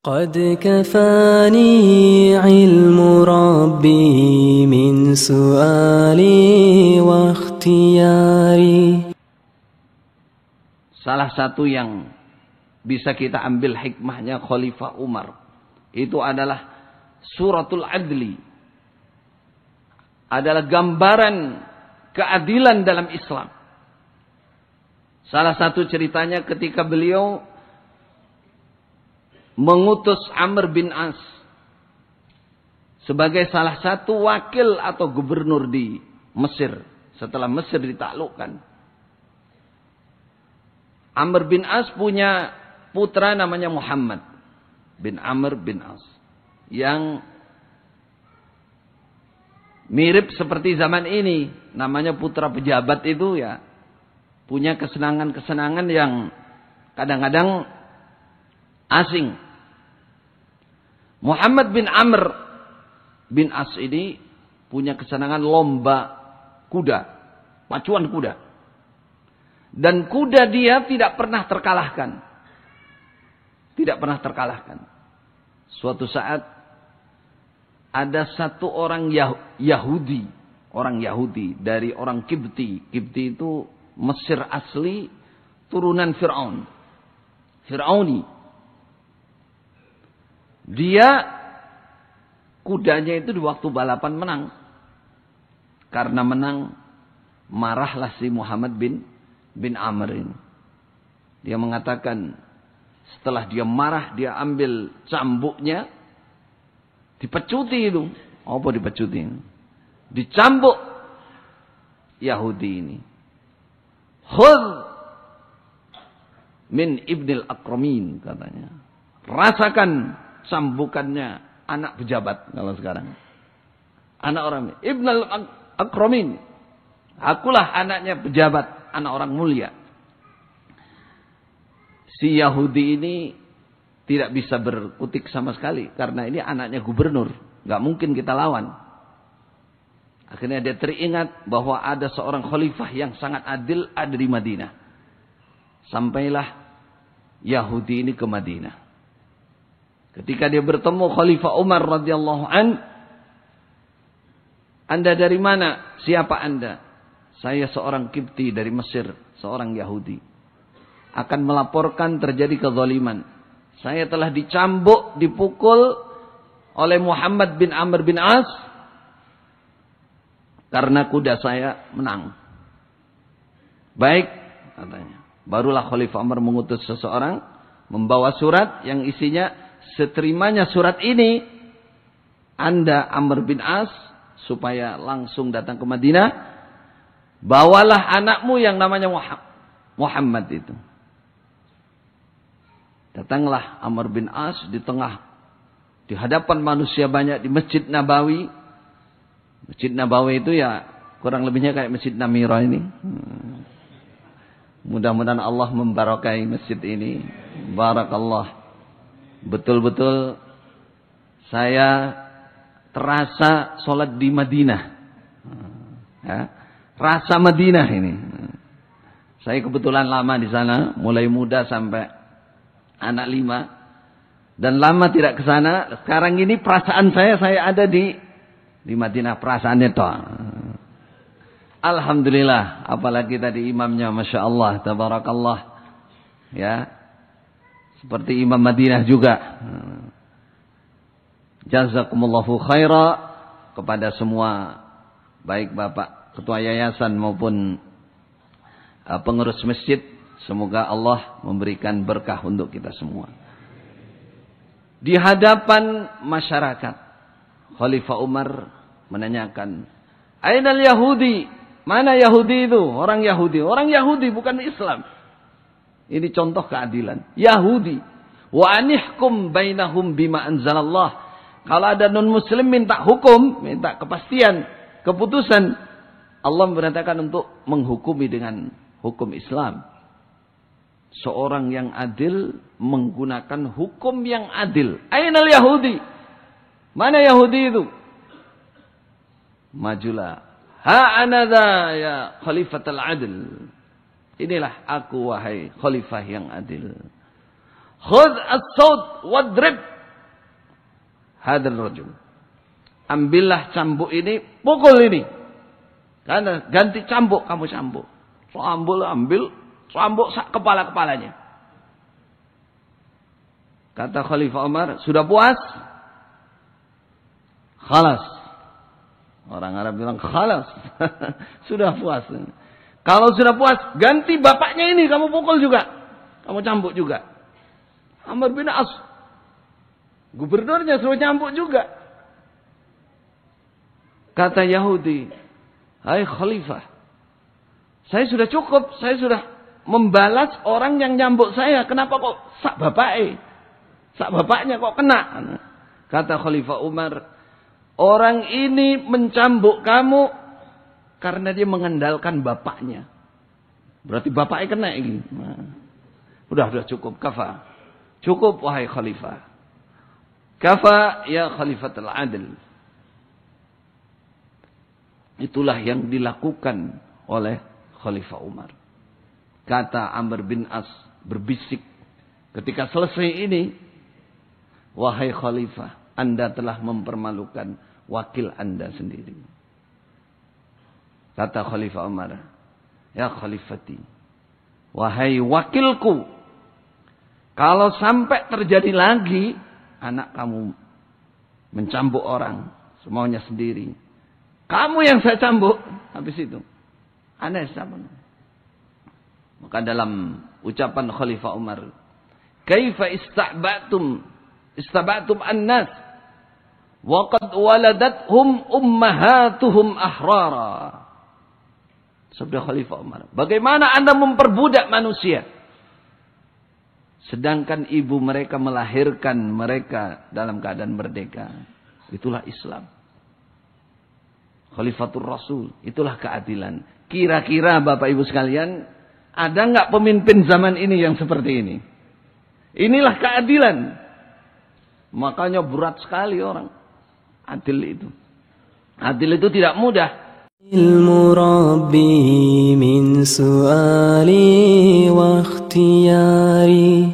قد كفاني علم ربي من سؤالي واختياري. Salah satu yang bisa kita ambil hikmahnya Khalifah Umar itu adalah Suratul Adli. Adalah gambaran keadilan dalam Islam. Salah satu ceritanya ketika beliau mengutus Amr bin As sebagai salah satu wakil atau gubernur di Mesir setelah Mesir ditaklukkan. Amr bin As punya putra namanya Muhammad bin Amr bin As yang mirip seperti zaman ini, namanya putra pejabat itu ya punya kesenangan-kesenangan yang kadang-kadang asing. Muhammad bin Amr bin As ini punya kesenangan lomba kuda, pacuan kuda. Dan kuda dia tidak pernah terkalahkan. Tidak pernah terkalahkan. Suatu saat ada satu orang Yahudi, orang Yahudi dari orang Kibti. Kibti itu Mesir asli, turunan Fir'aun. Fir'auni. Dia kudanya itu di waktu balapan menang. Karena menang, marahlah si Muhammad bin Amr ini. Dia mengatakan, setelah dia marah, dia ambil cambuknya, dipecuti itu. Apa dipecuti? Dicambuk Yahudi ini. Khudh min ibnil akramin, katanya. Rasakan cambukannya anak pejabat kalau sekarang. Anak orang ibnil akramin. Akulah anaknya pejabat, anak orang mulia. Si Yahudi ini tidak bisa berkutik sama sekali karena ini anaknya gubernur, nggak mungkin kita lawan. Akhirnya dia teringat bahwa ada seorang khalifah yang sangat adil ada di Madinah. Sampailah Yahudi ini ke Madinah. Ketika dia bertemu Khalifah Umar radhiyallahu an, Anda dari mana? Siapa Anda? Saya seorang Kipti dari Mesir, seorang Yahudi. Akan melaporkan terjadi kezaliman. Saya telah dicambuk, dipukul oleh Muhammad bin Amr bin As karena kuda saya menang. Baik, katanya. Barulah Khalifah Umar mengutus seseorang membawa surat yang isinya, seterimanya surat ini Anda Amr bin As supaya langsung datang ke Madinah, bawalah anakmu yang namanya Muhammad itu. Datanglah Amr bin As di hadapan manusia banyak di Masjid Nabawi. Masjid Nabawi itu ya kurang lebihnya kayak Masjid Namira ini. Mudah-mudahan Allah membarakahi masjid ini. Barakallah. Betul-betul saya terasa sholat di Madinah. Ya, rasa Madinah ini. Saya kebetulan lama di sana, mulai muda sampai anak 5. Dan lama tidak ke sana. Sekarang ini perasaan saya ada di Madinah, perasaannya toh. Alhamdulillah, apalagi tadi imamnya Masya Allah, tabarakallah. Ya, seperti imam Madinah juga. Jazakumullahu khaira kepada semua, baik Bapak Ketua Yayasan maupun pengurus masjid. Semoga Allah memberikan berkah untuk kita semua. Di hadapan masyarakat, Khalifah Umar menanyakan, Ainal Yahudi? Mana Yahudi itu? Orang Yahudi. Orang Yahudi bukan Islam. Ini contoh keadilan. Yahudi. Wa anihkum bainahum bima anzalallah. Kalau ada non-muslim minta hukum, minta kepastian, keputusan, Allah memerintahkan untuk menghukumi dengan hukum Islam. Seorang yang adil menggunakan hukum yang adil. Ainal Yahudi? Mana Yahudi itu? Majulah. Ha'anadha ya khalifatul adil. Inilah aku wahai khalifah yang adil. Khudh as-sawt wadrib hadzal rajul. Ambillah cambuk ini, pukul ini. Karena ganti cambuk, kamu cambuk. Ambil cambuk sak kepala-kepalanya. Kata Khalifah Umar, sudah puas? Khalas. Orang Arab bilang khalas. Sudah puas. Kalau sudah puas, ganti bapaknya ini kamu pukul juga. Kamu cambuk juga. Amr bin As, gubernurnya suruh cambuk juga. Kata Yahudi, hai Khalifah, saya sudah cukup. Saya sudah membalas orang yang nyambuk saya. Kenapa kok sak bapaknya? Sak bapaknya kok kena? Kata Khalifah Umar, orang ini mencambuk kamu karena dia mengandalkan bapaknya. Berarti bapaknya kena ini. Nah, udah cukup. Kafa. Cukup wahai Khalifah. Kafa ya Khalifatul Adil. Itulah yang dilakukan oleh Khalifah Umar. Kata Amr bin As berbisik ketika selesai ini, wahai Khalifah, Anda telah mempermalukan wakil Anda sendiri. Kata Khalifah Umar, ya Khalifati, wahai wakilku, kalau sampai terjadi lagi anak kamu mencambuk orang semaunya sendiri, kamu yang saya cambuk, habis itu Anda siapa? Maka dalam ucapan Khalifah Umar, kaifa istaba'tum an-nas wa qad waladathum ummahatuhum ahrara. Sabda Khalifah Umar, bagaimana Anda memperbudak manusia sedangkan ibu mereka melahirkan mereka dalam keadaan merdeka? Itulah Islam. Khalifatul Rasul, itulah keadilan. Kira-kira Bapak Ibu sekalian, ada enggak pemimpin zaman ini yang seperti ini? Inilah keadilan. Makanya berat sekali orang adil itu. Adil itu tidak mudah. Ilmu Rabbi min su'ali wa ikhtiyari